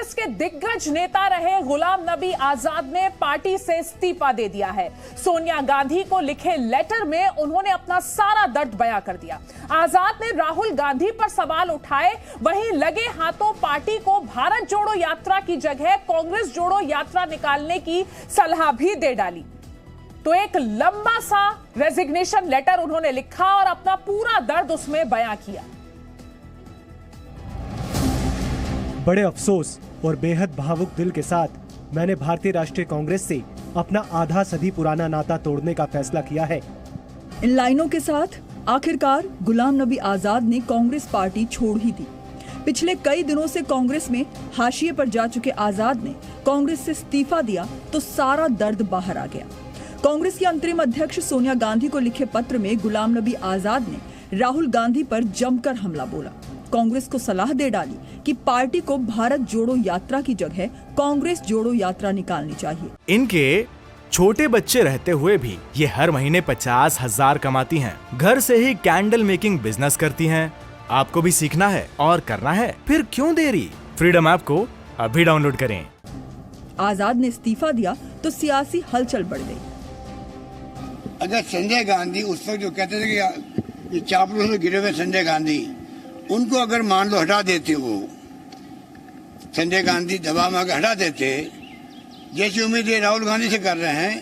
कांग्रेस के दिग्गज नेता रहे गुलाम नबी आजाद ने पार्टी से इस्तीफा दे दिया है। सोनिया गांधी को लिखे लेटर में उन्होंने अपना सारा दर्द बयां कर दिया। आजाद ने राहुल गांधी पर सवाल उठाए, वहीं लगे हाथों पार्टी को भारत जोड़ो यात्रा की जगह कांग्रेस जोड़ो यात्रा निकालने की सलाह भी दे डाली। तो एक लंबा सा रेजिग्नेशन लेटर उन्होंने लिखा और अपना पूरा दर्द उसमें बयां किया। बड़े अफसोस और बेहद भावुक दिल के साथ मैंने भारतीय राष्ट्रीय कांग्रेस से अपना आधा सदी पुराना नाता तोड़ने का फैसला किया है। इन लाइनों के साथ आखिरकार गुलाम नबी आजाद ने कांग्रेस पार्टी छोड़ ही दी। पिछले कई दिनों से कांग्रेस में हाशिए पर जा चुके आजाद ने कांग्रेस से इस्तीफा दिया तो सारा दर्द बाहर आ गया। कांग्रेस की अंतरिम अध्यक्ष सोनिया गांधी को लिखे पत्र में गुलाम नबी आजाद ने राहुल गांधी पर जमकर हमला बोला। कांग्रेस को सलाह दे डाली कि पार्टी को भारत जोड़ो यात्रा की जगह कांग्रेस जोड़ो यात्रा निकालनी चाहिए। इनके छोटे बच्चे रहते हुए भी ये हर महीने 50,000 कमाती हैं। घर से ही कैंडल मेकिंग बिजनेस करती हैं। आपको भी सीखना है और करना है, फिर क्यों देरी? फ्रीडम ऐप को अभी डाउनलोड करें। आजाद ने इस्तीफा दिया तो सियासी हलचल बढ़ गई। अगर संजय गांधी उस वक्त जो कहते थे कि चापलूस में गिरे हुए संजय गांधी, उनको अगर मान लो हटा देते, वो संजय गांधी दबाव में हटा देते, जैसी उम्मीद ये राहुल गांधी से कर रहे हैं,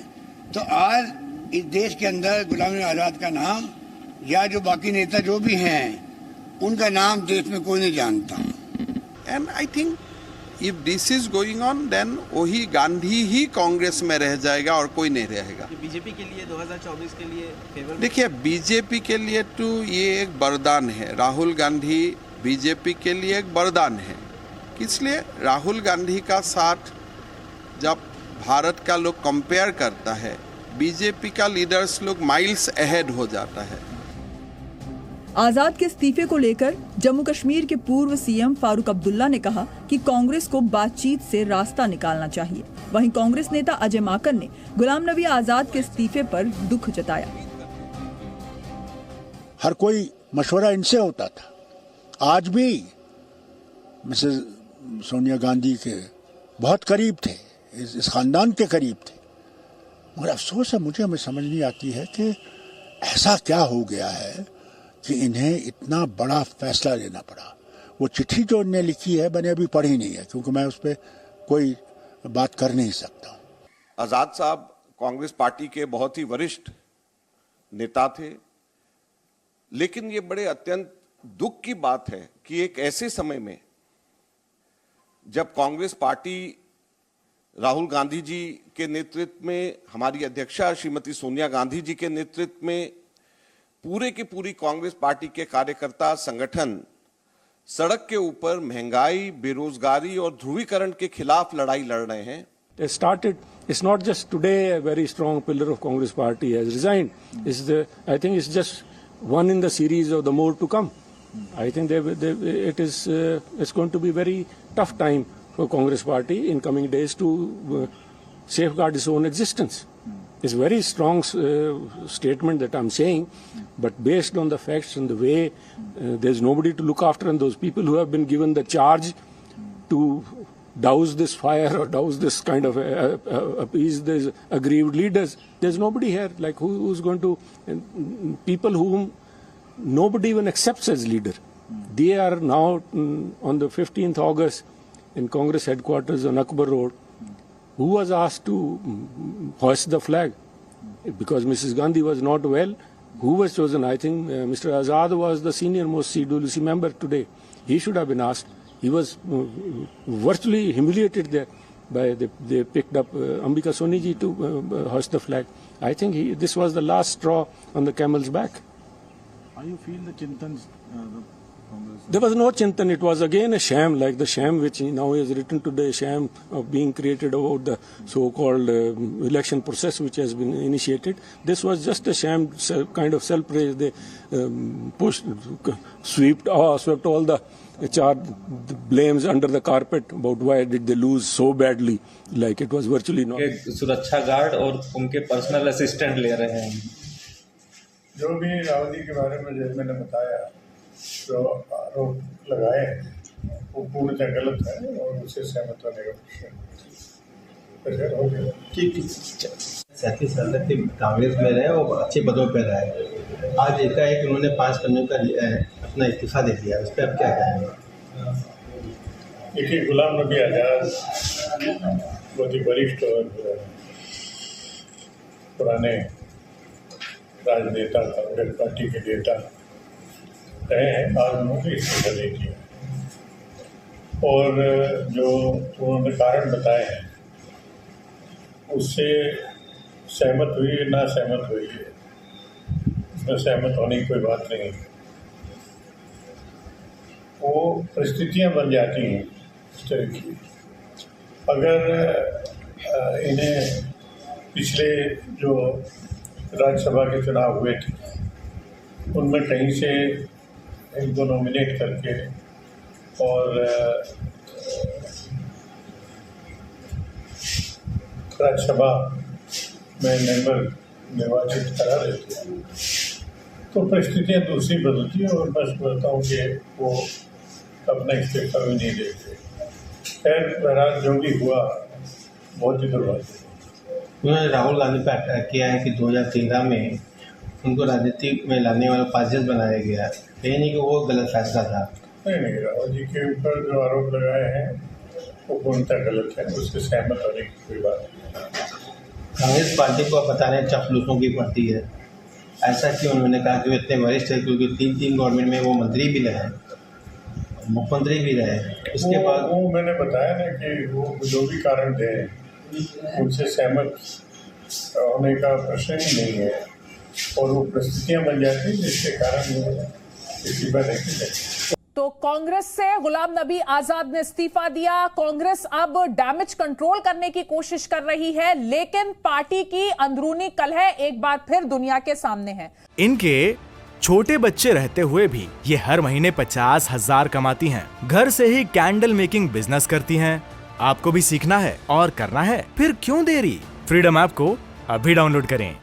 तो आज इस देश के अंदर गुलाम नबी आजाद का नाम या जो बाकी नेता जो भी हैं उनका नाम देश में कोई नहीं जानता। And I think if this is going on then वही गांधी ही कांग्रेस में रह जाएगा और कोई नहीं रहेगा। बीजेपी के लिए 2024 के लिए फेवर, देखिए बीजेपी के लिए तो ये एक वरदान है। राहुल गांधी बीजेपी के लिए एक वरदान है। इसलिए राहुल गांधी का साथ जब भारत का लोग कंपेयर करता है, बीजेपी का लीडर्स लोग माइल्स अहेड हो जाता है। आजाद के इस्तीफे को लेकर जम्मू कश्मीर के पूर्व सीएम फारूक अब्दुल्ला ने कहा कि कांग्रेस को बातचीत से रास्ता निकालना चाहिए। वहीं कांग्रेस नेता अजय माकन ने गुलाम नबी आजाद के इस्तीफे पर दुख जताया। हर कोई मशवरा इनसे होता था। आज भी मिसेस सोनिया गांधी के बहुत करीब थे, इस खानदान के करीब थे। मगर अफसोस है मुझे, हमें समझ नहीं आती है कि ऐसा क्या हो गया है कि इन्हें इतना बड़ा फैसला लेना पड़ा। वो चिट्ठी जो इन्हें लिखी है मैंने अभी पढ़ी नहीं है, क्योंकि मैं उस पर कोई बात कर नहीं सकता। आजाद साहब कांग्रेस पार्टी के बहुत ही वरिष्ठ नेता थे, लेकिन ये बड़े अत्यंत दुख की बात है कि एक ऐसे समय में जब कांग्रेस पार्टी राहुल गांधी जी के नेतृत्व में, हमारी अध्यक्षा श्रीमती सोनिया गांधी जी के नेतृत्व में पूरे की पूरी कांग्रेस पार्टी के कार्यकर्ता संगठन सड़क के ऊपर महंगाई, बेरोजगारी और ध्रुवीकरण के खिलाफ लड़ाई लड़ रहे हैं। It started. It's not just today. A very strong pillar of Congress Party has resigned. I think it's just one in the series of the more to come. I think it's going to be very tough time for Congress Party in coming days to safeguard its own existence. It's a very strong statement that I'm saying, but based on the facts and the way there's nobody to look after, and those people who have been given the charge to douse this fire or douse this kind of appease these aggrieved leaders, there's nobody here like who's going to, people whom nobody even accepts as leader. They are now on the 15th August in Congress headquarters on Akbar Road. Who was asked to hoist the flag? Because Mrs. Gandhi was not well, who was chosen? I think Mr. Azad was the senior most CWC member today. He should have been asked. He was virtually humiliated there. They picked up Ambika Soni ji to hoist the flag. I think this was the last straw on the camel's back. How you feel the Chintan? There was no Chintan. It was again a sham, like the sham which now is written today, sham of being created about the so-called election process which has been initiated. This was just a sham kind of self-praise. They swept all the blames under the carpet about why did they lose so badly, like it was virtually not. सुरक्षा guard और उनके personal assistant ले रहे हैं। जो भी राहुल जी के बारे में जैसे मैंने बताया, तो आरोप लगाए वो पूर्णतः गलत है और उससे सहमत होने का प्रश्न हो गया। 37 साल तक कांग्रेस में रहे और अच्छे पदों पर रहे, आज एकाएक उन्होंने 5 कमियों का अपना इस्तीफा दे दिया, उस पर आप क्या कहेंगे? देखिए, गुलाम नबी आज़ाद बहुत ही वरिष्ठ और पुराने राजनेता, कांग्रेस पार्टी के नेता रहे हैं। आज उन्होंने इस्तीफा दे दिया और जो उन्होंने कारण बताए हैं उससे सहमत हुई है ना सहमत हुई है, उसमें सहमत होने की कोई बात नहीं है। वो परिस्थितियां बन जाती हैं इस तरह की। अगर इन्हें पिछले जो राज्यसभा के चुनाव हुए थे उनमें कहीं से इनको नॉमिनेट करके और राज्यसभा में मेंबर निर्वाचित करा देते तो परिस्थितियां दूसरी बदलती हैं और मैं समझता हूँ कि वो अपना इस्तीफा भी नहीं देते। खैर, बहरहाल जो भी हुआ बहुत ही दुर्भाग्य। उन्होंने राहुल गांधी पर अटैक किया है कि 2013 में उनको राजनीति में लाने वाला पार्षद बनाया गया, कहीं नहीं कि वो गलत फैसला था। नहीं, राहुल जी के ऊपर जो आरोप लगाए हैं वो पूर्णतः गलत है, उससे सहमत होने की कोई बात नहीं। कांग्रेस पार्टी को पता नहीं चापलूसों की पड़ती है, ऐसा क्यों? उन्होंने कहा कि वो इतने वरिष्ठ है क्योंकि 3 गवर्नमेंट में वो मंत्री भी रहे, मुख्यमंत्री भी रहे। उसके बाद वो मैंने बताया ना कि वो जो भी कारण थे उनसे सहमत होने का प्रश्न ही नहीं है और वो परिस्थितियां बन जाती हैं जिसके कारण इस्तीफा देते हैं। तो कांग्रेस से गुलाम नबी आजाद ने इस्तीफा दिया। कांग्रेस अब डैमेज कंट्रोल करने की कोशिश कर रही है, लेकिन पार्टी की अंदरूनी कलह एक बार फिर दुनिया के सामने है। इनके छोटे बच्चे रहते हुए भी ये हर महीने 50,000 कमाती हैं। घर से ही कैंडल मेकिंग बिजनेस करती हैं। आपको भी सीखना है और करना है, फिर क्यों देरी? फ्रीडम ऐप को अभी डाउनलोड करें।